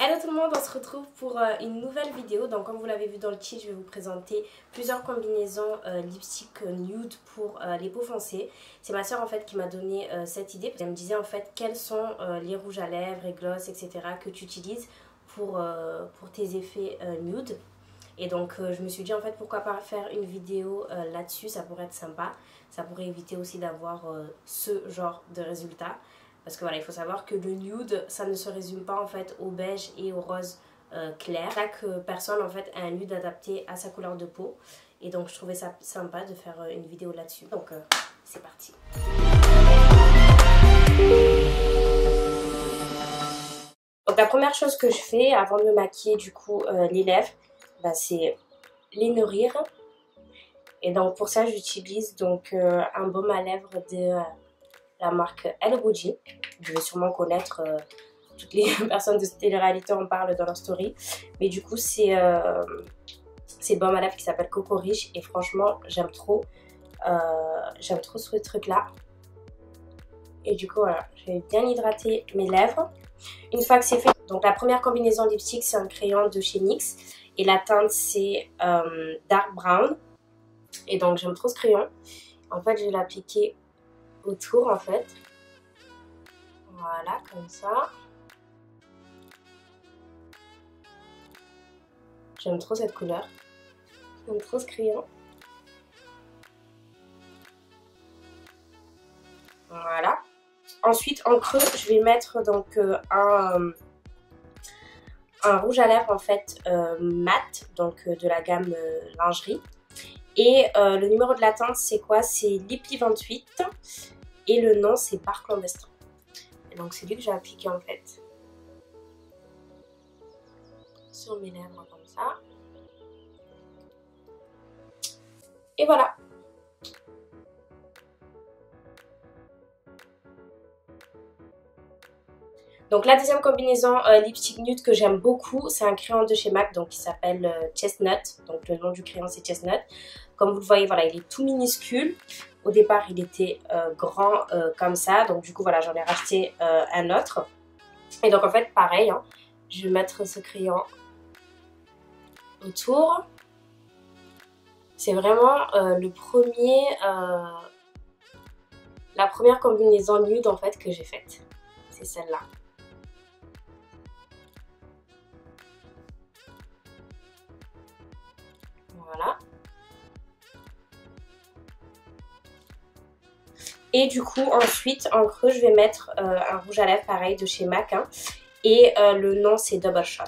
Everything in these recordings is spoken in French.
Hello tout le monde, on se retrouve pour une nouvelle vidéo. Donc comme vous l'avez vu dans le titre, je vais vous présenter plusieurs combinaisons lipstick nude pour les peaux foncées. C'est ma soeur en fait qui m'a donné cette idée. Elle me disait en fait quels sont les rouges à lèvres et gloss etc. que tu utilises pour tes effets nude. Et donc je me suis dit en fait pourquoi pas faire une vidéo là-dessus, ça pourrait être sympa. Ça pourrait éviter aussi d'avoir ce genre de résultat. Parce que voilà, il faut savoir que le nude, ça ne se résume pas en fait au beige et au rose clair. Chaque personne en fait a un nude adapté à sa couleur de peau. Et donc je trouvais ça sympa de faire une vidéo là-dessus. Donc c'est parti. Donc la première chose que je fais avant de me maquiller du coup les lèvres, bah, c'est les nourrir. Et donc pour ça j'utilise donc un baume à lèvres de la marque Hello Bougie. Je vais sûrement connaître, toutes les personnes de télé-réalité en parlent dans leur story. Mais du coup c'est le baume à lèvres qui s'appelle Coco Riche. Et franchement j'aime trop ce truc là. Et du coup voilà, je vais bien hydrater mes lèvres. Une fois que c'est fait, donc la première combinaison lipstick c'est un crayon de chez NYX. Et la teinte c'est Dark Brown. Et donc j'aime trop ce crayon. En fait je vais l'appliquer autour en fait. Voilà, comme ça. J'aime trop cette couleur. J'aime trop ce crayon. Voilà. Ensuite, en creux, je vais mettre donc un rouge à lèvres en fait mat, donc de la gamme lingerie. Et le numéro de la teinte, c'est quoi? C'est Lipli 28. Et le nom, c'est Bar Clandestin. Et donc, c'est lui que j'ai appliqué en fait sur mes lèvres comme ça. Et voilà. Donc la deuxième combinaison lipstick nude que j'aime beaucoup, c'est un crayon de chez MAC donc qui s'appelle Chestnut. Donc le nom du crayon c'est Chestnut. Comme vous le voyez, voilà, il est tout minuscule. Au départ, il était grand comme ça. Donc du coup, voilà, j'en ai racheté un autre. Et donc en fait, pareil, hein, je vais mettre ce crayon autour. C'est vraiment la première combinaison nude en fait que j'ai faite. C'est celle-là. Voilà. Et du coup, ensuite, en creux, je vais mettre un rouge à lèvres pareil de chez MAC. Hein, et le nom, c'est Double Shot.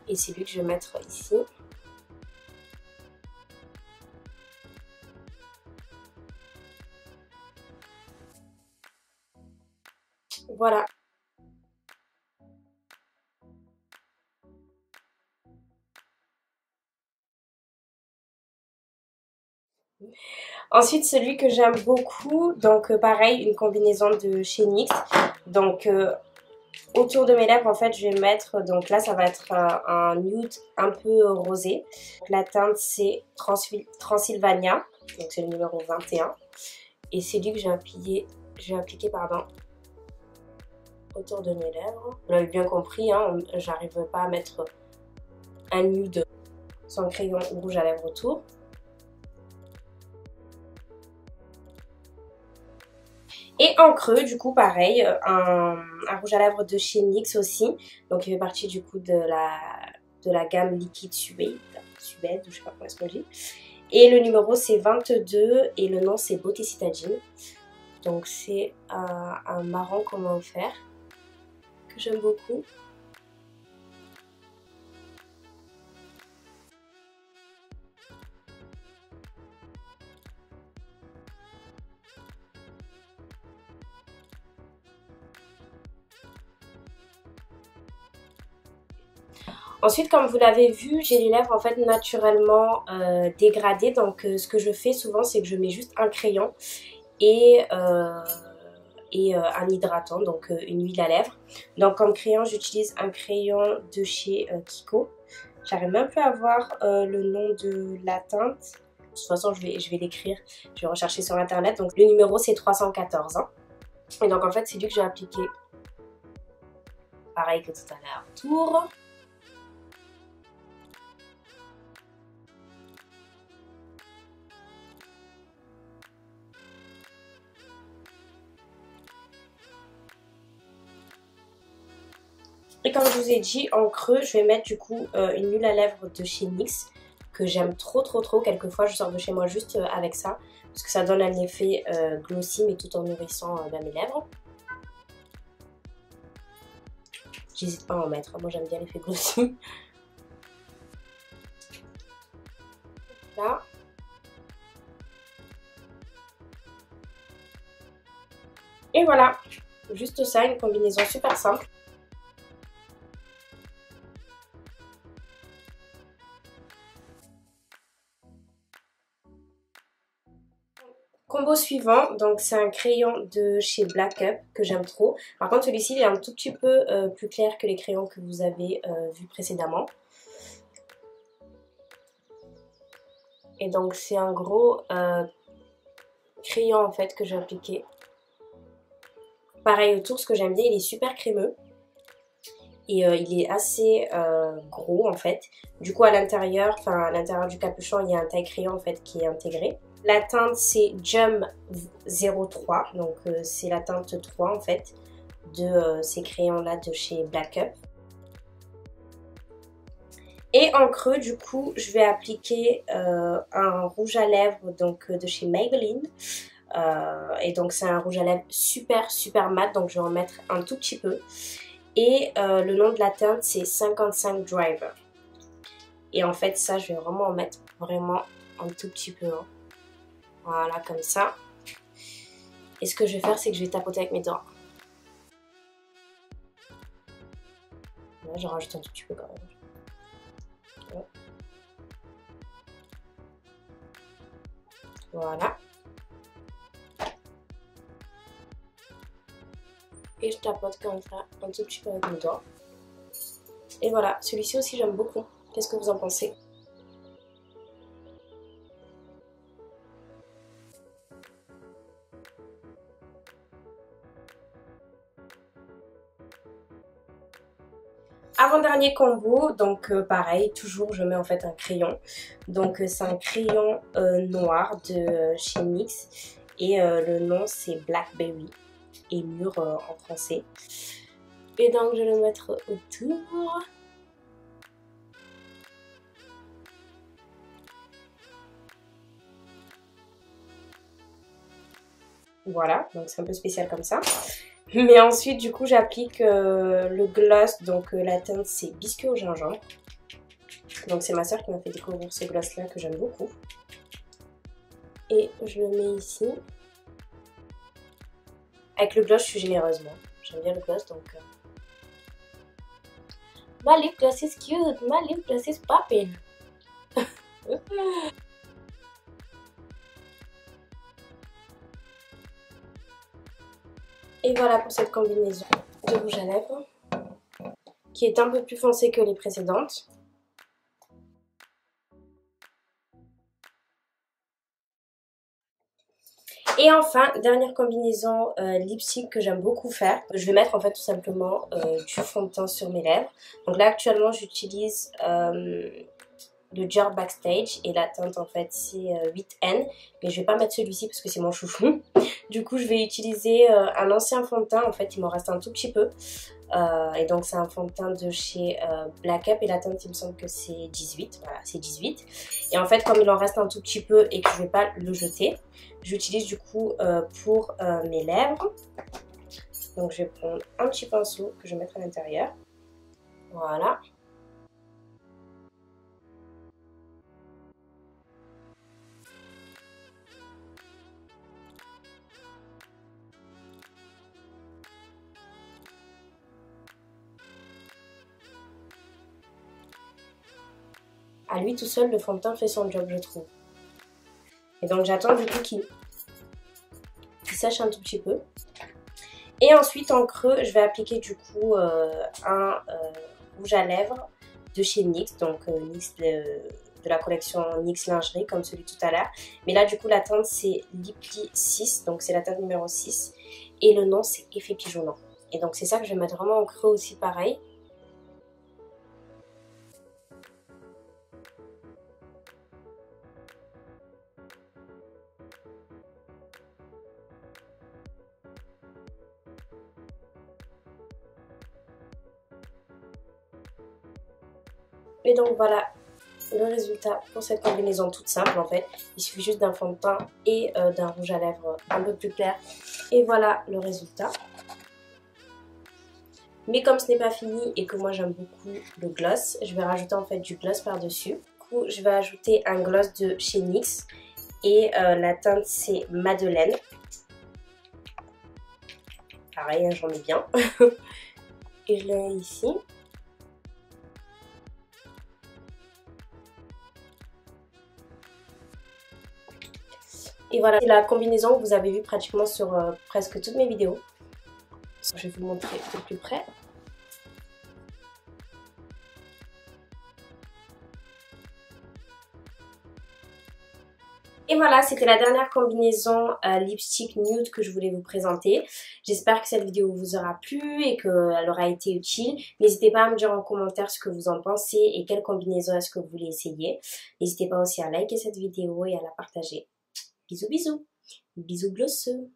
Et c'est lui que je vais mettre ici. Voilà. Ensuite, celui que j'aime beaucoup, donc pareil, une combinaison de chez NYX. Donc autour de mes lèvres, en fait, je vais mettre, donc là, ça va être un nude un peu rosé. Donc, la teinte, c'est Transylvania, donc c'est le numéro 21. Et c'est lui que je vais appliquer, pardon, autour de mes lèvres. Vous l'avez bien compris, hein, j'arrive pas à mettre un nude sans crayon rouge à lèvres autour. Et en creux, du coup, pareil, un rouge à lèvres de chez NYX aussi. Donc, il fait partie du coup de la gamme liquide Suède, ou je sais pas comment est-ce qu'on dit. Et le numéro, c'est 22 et le nom, c'est Beauté Citadine. Donc, c'est un marron qu'on m'a offert, que j'aime beaucoup. Ensuite, comme vous l'avez vu, j'ai les lèvres en fait naturellement dégradées. Donc ce que je fais souvent, c'est que je mets juste un crayon et un hydratant, donc une huile à lèvres. Donc comme crayon, j'utilise un crayon de chez Kiko. J'arrive même plus à voir le nom de la teinte. De toute façon, je vais l'écrire, je vais rechercher sur internet. Donc le numéro, c'est 314. Hein. Et donc en fait, c'est lui que j'ai appliqué pareil que tout à l'heure, tour. Et comme je vous ai dit, en creux, je vais mettre du coup une huile à lèvres de chez NYX que j'aime trop. Quelquefois, je sors de chez moi juste avec ça parce que ça donne un effet glossy mais tout en nourrissant mes lèvres. J'hésite pas à en mettre, moi j'aime bien l'effet glossy. Là. Et voilà, juste ça, une combinaison super simple. Combo suivant, donc c'est un crayon de chez Black Up que j'aime trop. Par contre celui-ci il est un tout petit peu plus clair que les crayons que vous avez vus précédemment. Et donc c'est un gros crayon en fait que j'ai appliqué. Pareil autour, ce que j'aime bien, il est super crémeux. Et il est assez gros en fait. Du coup à l'intérieur du capuchon, il y a un taille crayon en fait qui est intégré. La teinte c'est Jum 03, donc c'est la teinte 3 en fait de ces crayons là de chez Black Up. Et en creux du coup je vais appliquer un rouge à lèvres donc de chez Maybelline. Et donc c'est un rouge à lèvres super mat, donc je vais en mettre un tout petit peu. Et le nom de la teinte c'est 55 Driver. Et en fait ça je vais vraiment en mettre vraiment un tout petit peu. Hein. Voilà, comme ça. Et ce que je vais faire, c'est que je vais tapoter avec mes doigts. Là, je rajoute un tout petit peu quand même. Voilà. Et je tapote comme ça, un tout petit peu avec mes doigts. Et voilà, celui-ci aussi j'aime beaucoup. Qu'est-ce que vous en pensez ? Avant-dernier combo, donc pareil, toujours je mets en fait un crayon. Donc c'est un crayon noir de chez NYX et le nom c'est Blackberry et mûr en français. Et donc je vais le mettre autour. Voilà, donc c'est un peu spécial comme ça. Mais ensuite, du coup, j'applique le gloss. Donc la teinte, c'est Biscuit au gingembre. Donc c'est ma soeur qui m'a fait découvrir ce gloss-là que j'aime beaucoup. Et je le mets ici. Avec le gloss, je suis généreuse, moi. J'aime bien le gloss, donc... My lip gloss is cute. My lip gloss is popping. Et voilà pour cette combinaison de rouge à lèvres qui est un peu plus foncé que les précédentes. Et enfin, dernière combinaison lipstick que j'aime beaucoup faire. Je vais mettre en fait tout simplement du fond de teint sur mes lèvres. Donc là actuellement j'utilise le Dior Backstage et la teinte en fait c'est 8N, mais je vais pas mettre celui-ci parce que c'est mon chouchou. Du coup je vais utiliser un ancien fond de teint, en fait il m'en reste un tout petit peu. Et donc c'est un fond de teint de chez Black Up et la teinte il me semble que c'est 18, voilà c'est 18. Et en fait comme il en reste un tout petit peu et que je vais pas le jeter, j'utilise du coup pour mes lèvres. Donc je vais prendre un petit pinceau que je vais mettre à l'intérieur, voilà. À lui tout seul, le fond de teint fait son job, je trouve. Et donc j'attends du coup qu'il sèche un tout petit peu. Et ensuite en creux, je vais appliquer du coup un rouge à lèvres de chez NYX. Donc NYX de la collection NYX Lingerie comme celui tout à l'heure. Mais là du coup la teinte c'est Liply 6, donc c'est la teinte numéro 6. Et le nom c'est Effet Pigeonnant. Et donc c'est ça que je vais mettre vraiment en creux aussi pareil. Et donc voilà le résultat pour cette combinaison toute simple en fait. Il suffit juste d'un fond de teint et d'un rouge à lèvres un peu plus clair. Et voilà le résultat. Mais comme ce n'est pas fini et que moi j'aime beaucoup le gloss, je vais rajouter en fait du gloss par-dessus. Du coup, je vais ajouter un gloss de chez NYX et la teinte c'est Madeleine. Pareil, hein, j'en ai bien. Et je le mets ici. Et voilà, c'est la combinaison que vous avez vue pratiquement sur presque toutes mes vidéos. Je vais vous montrer de plus près. Et voilà, c'était la dernière combinaison lipstick nude que je voulais vous présenter. J'espère que cette vidéo vous aura plu et qu'elle aura été utile. N'hésitez pas à me dire en commentaire ce que vous en pensez et quelle combinaison est-ce que vous voulez essayer. N'hésitez pas aussi à liker cette vidéo et à la partager. Bisous bisous. Bisous glosseux.